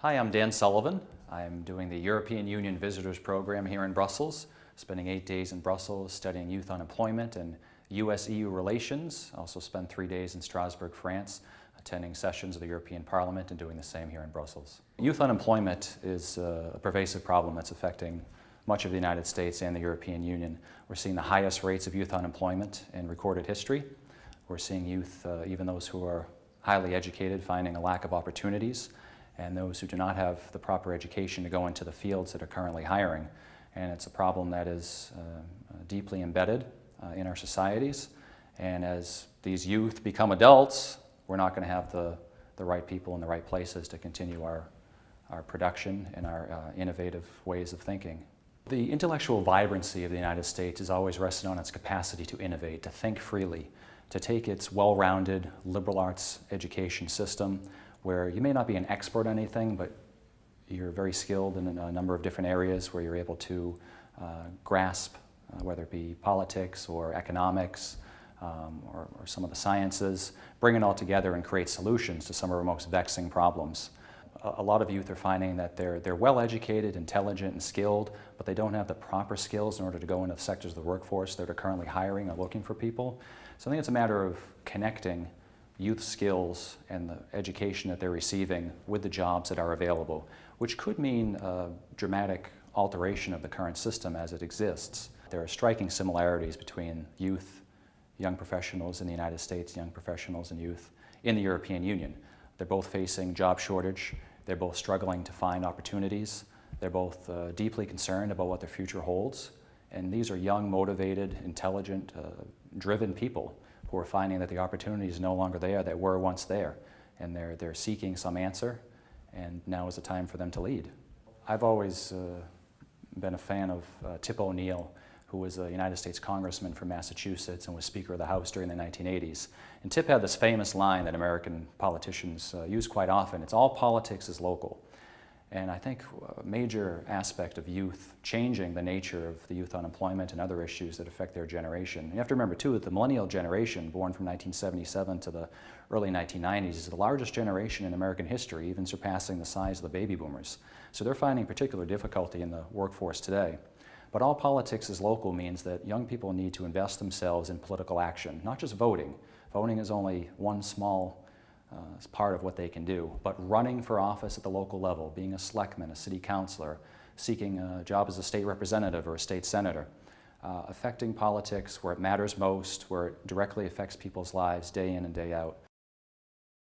Hi, I'm Dan Sullivan. I'm doing the European Union Visitors Program here in Brussels, spending 8 days in Brussels studying youth unemployment and US-EU relations. I also spent 3 days in Strasbourg, France, attending sessions of the European Parliament and doing the same here in Brussels. Youth unemployment is a pervasive problem that's affecting much of the United States and the European Union. We're seeing the highest rates of youth unemployment in recorded history. We're seeing youth, even those who are highly educated, finding a lack of opportunities, and those who do not have the proper education to go into the fields that are currently hiring. And it's a problem that is deeply embedded in our societies. And as these youth become adults, we're not going to have the right people in the right places to continue our production and our innovative ways of thinking. The intellectual vibrancy of the United States is always rested on its capacity to innovate, to think freely, to take its well-rounded liberal arts education system where you may not be an expert on anything, but you're very skilled in a number of different areas where you're able to grasp, whether it be politics or economics or some of the sciences, bring it all together and create solutions to some of our most vexing problems. A lot of youth are finding that they're well-educated, intelligent, and skilled, but they don't have the proper skills in order to go into the sectors of the workforce that are currently hiring or looking for people. So I think it's a matter of connecting youth skills and the education that they're receiving with the jobs that are available, which could mean a dramatic alteration of the current system as it exists. There are striking similarities between youth, young professionals in the United States, young professionals and youth in the European Union. They're both facing job shortage, they're both struggling to find opportunities, they're both deeply concerned about what their future holds, and these are young, motivated, intelligent, driven people who are finding that the opportunity is no longer there that were once there, and they're seeking some answer, and now is the time for them to lead. I've always been a fan of Tip O'Neill, who was a United States Congressman from Massachusetts and was Speaker of the House during the 1980s. And Tip had this famous line that American politicians use quite often: it's all politics is local. And I think a major aspect of youth changing the nature of the youth unemployment and other issues that affect their generation. You have to remember, too, that the millennial generation, born from 1977 to the early 1990s, is the largest generation in American history, even surpassing the size of the baby boomers. So they're finding particular difficulty in the workforce today. But all politics is local means that young people need to invest themselves in political action, not just voting. Voting is only one small part of what they can do, but running for office at the local level, being a selectman, a city councilor, seeking a job as a state representative or a state senator, affecting politics where it matters most, where it directly affects people's lives day in and day out.